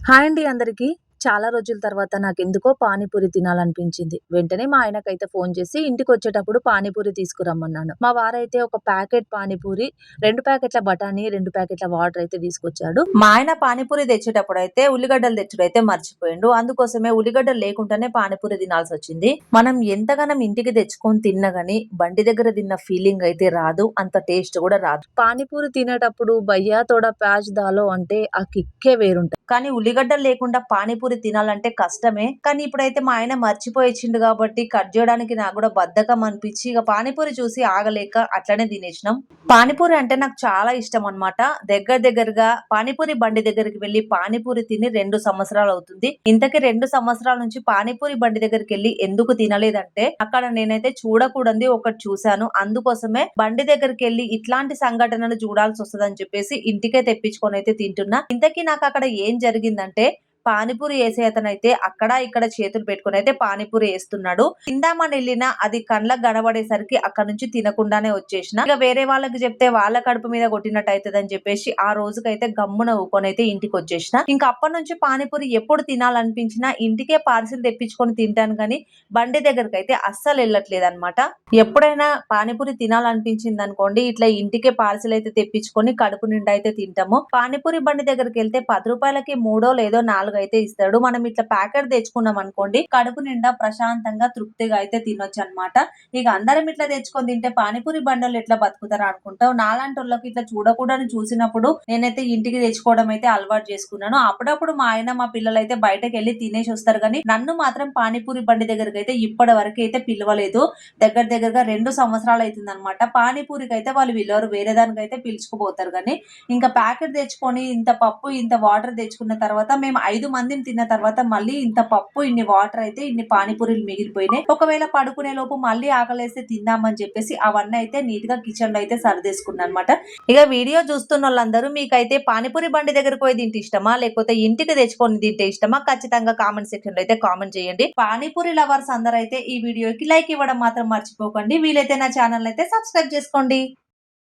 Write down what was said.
Hi అండి అందరికి. చాలా రోజుల తర్వాత నాకెందుకో పానీపూరి తినాలనిపించింది. వెంటనే మా ఆయనకైతే ఫోను చేసి ఇంటికొచ్చేటప్పుడు పానీపూరి తీసుకురమ్మన్నాను. మా వారైతే ఒక ప్యాకెట్ పానీపూరి, 2 ప్యాకెట్ల బఠానీ, 2 ప్యాకెట్ల వాటర్ అయితే తీసుకొచ్చాడు. మా ఆయన పానీపూరి తెచ్చేటప్పుడైతే ఉల్లిగడ్డలు తెచ్చుడైతే మర్చిపోయిండు. అందుకోసమే ఉల్లిగడ్డలు లేకుండానే పానీపూరి తినాల్సొచ్చింది. మనం ఎంతగానం ఇంటికి తెచ్చుకొని తిన్నా గాని బండి దగ్గర తిన్న ఫీలింగ్ అయితే రాదు. అంత టేస్ట్ కూడా రాదు. పానీపూరి తినేటప్పుడు భయ్యా తోడా ప్యాజ్ దాలో అంటే ఆ కిక్కే వేరుంటది. కానీ ఉల్లిగడ్డలు లేకుండా పానీపూరి తినాలంటే కష్టమే. కానీ ఇప్పుడైతే మా ఆయన మర్చిపోయిచ్చిండు కాబట్టి కట్ చేయడానికి నాకు కూడా బద్ధకం అనిపించి ఇక పానీపూరి చూసి ఆగలేక అట్లనే తినేసినాం. పానీపూరి అంటే నాకు చాలా ఇష్టం అన్నమాట. దగ్గరగా పానీపూరి బండి దగ్గరికి వెళ్లి పానీపూరి తిని 2 సంవత్సరాలు అవుతుంది. ఇంతకీ 2 సంవత్సరాల నుంచి పానీపూరి బండి దగ్గరికి వెళ్లి ఎందుకు తినలేదంటే అక్కడ నేనైతే చూడకూడదు ఒకటి చూశాను. అందుకోసమే బండి దగ్గరికి వెళ్లి ఇట్లాంటి సంఘటనలు చూడాల్సి వస్తుందని చెప్పేసి ఇంటికే తెప్పించుకొని అయితే తింటున్నా. ఇంతకీ నాకు అక్కడ ఏం జరిగిందంటే పానీపూరి వేసే అతనైతే అక్కడ ఇక్కడ చేతులు పెట్టుకుని అయితే పానీపూరి వేస్తున్నాడు. తిందామని వెళ్ళినా అది కళ్ళకు కనబడేసరికి అక్కడ నుంచి తినకుండానే వచ్చేసిన. ఇక వేరే వాళ్ళకి చెప్తే వాళ్ళ కడుపు మీద కొట్టినట్టు అవుతుంది అని చెప్పేసి ఆ రోజుకైతే గమ్మున ఊకొని అయితే ఇంటికి వచ్చేసిన. ఇంకా అప్పటి నుంచి పానీపూరి ఎప్పుడు తినాలనిపించినా ఇంటికే పార్సిల్ తెప్పించుకొని తింటాను కానీ బండి దగ్గరకు అయితే అస్సలు వెళ్ళట్లేదు అనమాట. ఎప్పుడైనా పానీపూరి తినాలనిపించింది అనుకోండి ఇట్లా ఇంటికే పార్సిల్ అయితే తెప్పించుకొని కడుపు నిండా అయితే తింటాము. పానీపూరి బండి దగ్గరికి వెళ్తే 10 రూపాయలకి 3 లేదో 4 అయితే ఇస్తాడు. మనం ఇట్లా ప్యాకెట్ తెచ్చుకున్నాం అనుకోండి కడుపు నిండా ప్రశాంతంగా తృప్తిగా అయితే తినొచ్చు అనమాట. ఇక అందరం ఇట్లా తెచ్చుకొని తింటే పానీపూరి బండలు ఎట్లా బతుకుతారా అనుకుంటావు. నాలాంటి వాళ్ళకి ఇట్లా చూడకూడని చూసినప్పుడు నేనైతే ఇంటికి తెచ్చుకోవడం అయితే అలవాటు చేసుకున్నాను. అప్పుడప్పుడు మా ఆయన మా పిల్లలు అయితే బయటకు వెళ్ళి తినేసి వస్తారు కానీ నన్ను మాత్రం పానీపూరి బండి దగ్గరికి అయితే ఇప్పటి వరకు అయితే పిలవలేదు. దగ్గరగా 2 సంవత్సరాలు అవుతుంది అనమాట. పానీపూరికి అయితే వాళ్ళు పిలవరు, వేరే దానికి అయితే పిలుచుకుపోతారు. కానీ ఇంకా ప్యాకెట్ తెచ్చుకొని ఇంత పప్పు ఇంత వాటర్ తెచ్చుకున్న తర్వాత మేము 5 మందిని తిన్న తర్వాత మళ్ళీ ఇంత పప్పు ఇన్ని వాటర్ అయితే ఇన్ని పానీపూరీలు మిగిలిపోయినాయి. ఒకవేళ పడుకునే లోపు మళ్ళీ ఆకలేస్తే తిందామని చెప్పేసి అవన్నీ అయితే నీట్ గా కిచెన్ లో అయితే సర్దేసుకున్నా అనమాట. ఇక వీడియో చూస్తున్న వాళ్ళందరూ మీకైతే పానీపూరి బండి దగ్గరకు పోయి తింటే ఇష్టమా లేకపోతే ఇంటికి తెచ్చుకొని తింటే ఇష్టమా ఖచ్చితంగా కామెంట్ సెక్షన్ లో అయితే కామెంట్ చేయండి. పానీపూరి లవర్స్ అందరూ అయితే ఈ వీడియోకి లైక్ ఇవ్వడం మాత్రం మర్చిపోకండి. వీలైతే నా ఛానల్ అయితే సబ్స్క్రైబ్ చేసుకోండి.